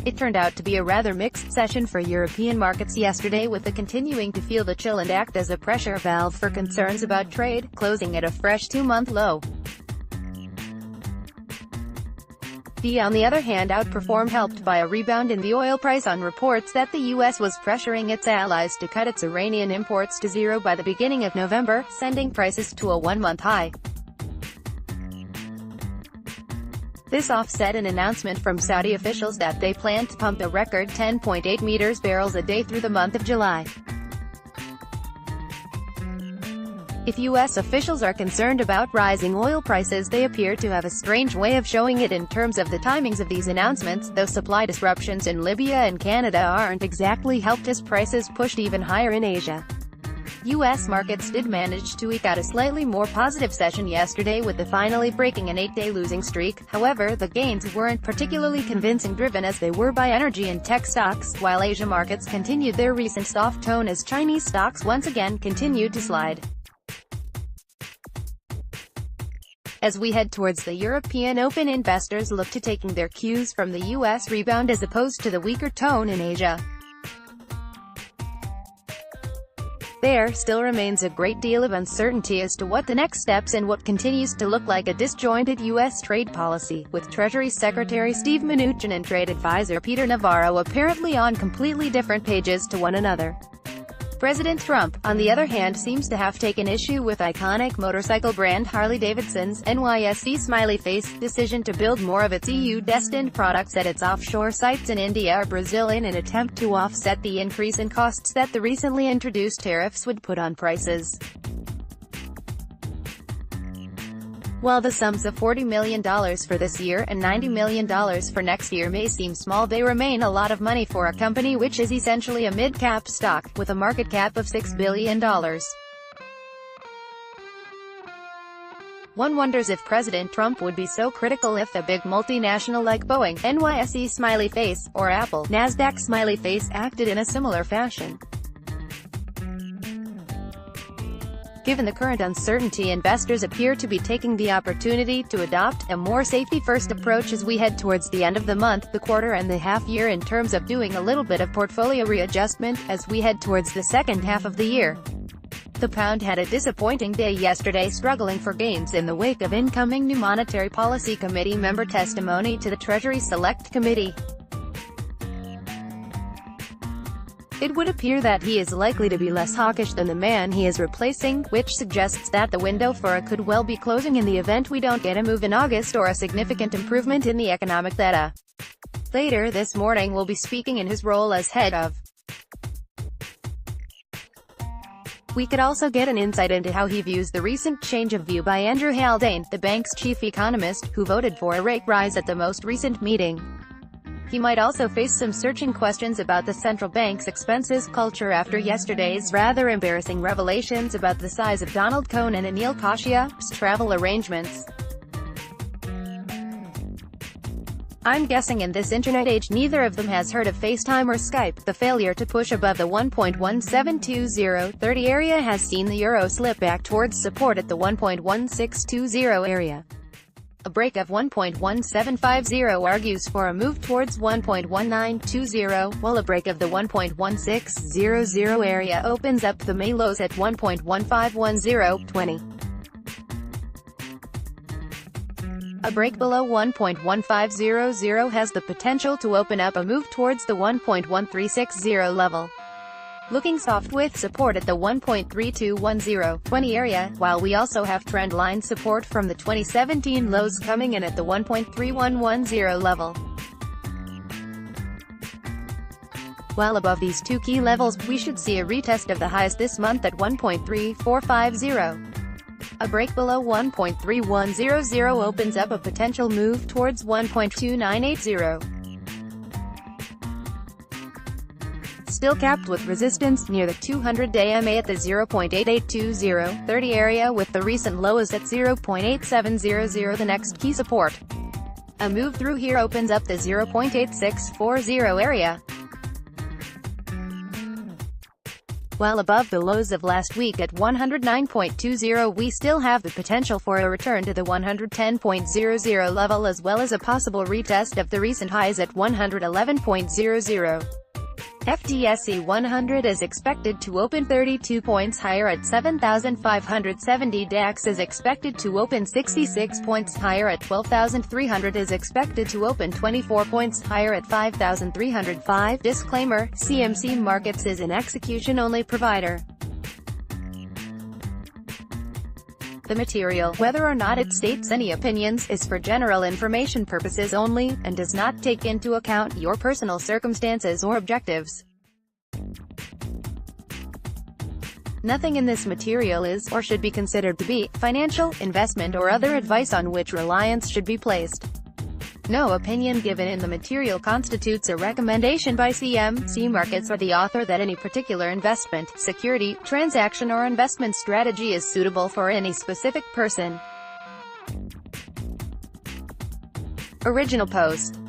It turned out to be a rather mixed session for European markets yesterday, with the continuing to feel the chill and act as a pressure valve for concerns about trade, closing at a fresh two-month low. The on the other hand outperformed, helped by a rebound in the oil price on reports that the U.S. was pressuring its allies to cut its Iranian imports to zero by the beginning of November, sending prices to a one-month high. This offset an announcement from Saudi officials that they plan to pump a record 10.8 million barrels a day through the month of July. If U.S. officials are concerned about rising oil prices, they appear to have a strange way of showing it in terms of the timings of these announcements, though supply disruptions in Libya and Canada aren't exactly helped as prices pushed even higher in Asia. U.S. markets did manage to eke out a slightly more positive session yesterday, with the finally breaking an 8-day losing streak. However, the gains weren't particularly convincing, driven as they were by energy and tech stocks, while Asia markets continued their recent soft tone as Chinese stocks once again continued to slide. As we head towards the European Open, investors look to taking their cues from the U.S. rebound as opposed to the weaker tone in Asia. There still remains a great deal of uncertainty as to what the next steps in what continues to look like a disjointed U.S. trade policy, with Treasury Secretary Steve Mnuchin and Trade Advisor Peter Navarro apparently on completely different pages to one another. President Trump, on the other hand, seems to have taken issue with iconic motorcycle brand Harley-Davidson's NYSE smiley face decision to build more of its EU-destined products at its offshore sites in India or Brazil in an attempt to offset the increase in costs that the recently introduced tariffs would put on prices. While the sums of $40 million for this year and $90 million for next year may seem small, they remain a lot of money for a company which is essentially a mid-cap stock, with a market cap of $6 billion. One wonders if President Trump would be so critical if a big multinational like Boeing, NYSE smiley face, or Apple, Nasdaq smiley face, acted in a similar fashion. Given the current uncertainty, investors appear to be taking the opportunity to adopt a more safety-first approach as we head towards the end of the month, the quarter and the half-year, in terms of doing a little bit of portfolio readjustment as we head towards the second half of the year. The pound had a disappointing day yesterday, struggling for gains in the wake of incoming new Monetary Policy Committee member testimony to the Treasury Select Committee. It would appear that he is likely to be less hawkish than the man he is replacing, which suggests that the window for it could well be closing in the event we don't get a move in August or a significant improvement in the economic data. Later this morning we'll be speaking in his role as head of. We could also get an insight into how he views the recent change of view by Andrew Haldane, the bank's chief economist, who voted for a rate rise at the most recent meeting. He might also face some searching questions about the central bank's expenses culture after yesterday's rather embarrassing revelations about the size of Donald Cohn and Anil Kashyap's travel arrangements. I'm guessing in this internet age neither of them has heard of FaceTime or Skype. The failure to push above the 1.172030 area has seen the euro slip back towards support at the 1.1620 area. A break of 1.1750 argues for a move towards 1.1920, while a break of the 1.1600 area opens up the May lows at 1.151020. A break below 1.1500 has the potential to open up a move towards the 1.1360 level, looking soft with support at the 1.321020 area, while we also have trend line support from the 2017 lows coming in at the 1.3110 level. While above these two key levels, we should see a retest of the highs this month at 1.3450. A break below 1.3100 opens up a potential move towards 1.2980. Still capped with resistance near the 200-day MA at the 0.882030 area, with the recent lows at 0.8700 the next key support. A move through here opens up the 0.8640 area. While above the lows of last week at 109.20, we still have the potential for a return to the 110.00 level as well as a possible retest of the recent highs at 111.00. FTSE 100 is expected to open 32 points higher at 7,570. DAX is expected to open 66 points higher at 12,300. Is expected to open 24 points higher at 5,305. Disclaimer: CMC Markets is an execution-only provider. The material, whether or not it states any opinions, is for general information purposes only, and does not take into account your personal circumstances or objectives. Nothing in this material is, or should be considered to be, financial, investment or other advice on which reliance should be placed. No opinion given in the material constitutes a recommendation by CMC Markets or the author that any particular investment, security, transaction or investment strategy is suitable for any specific person. Original post.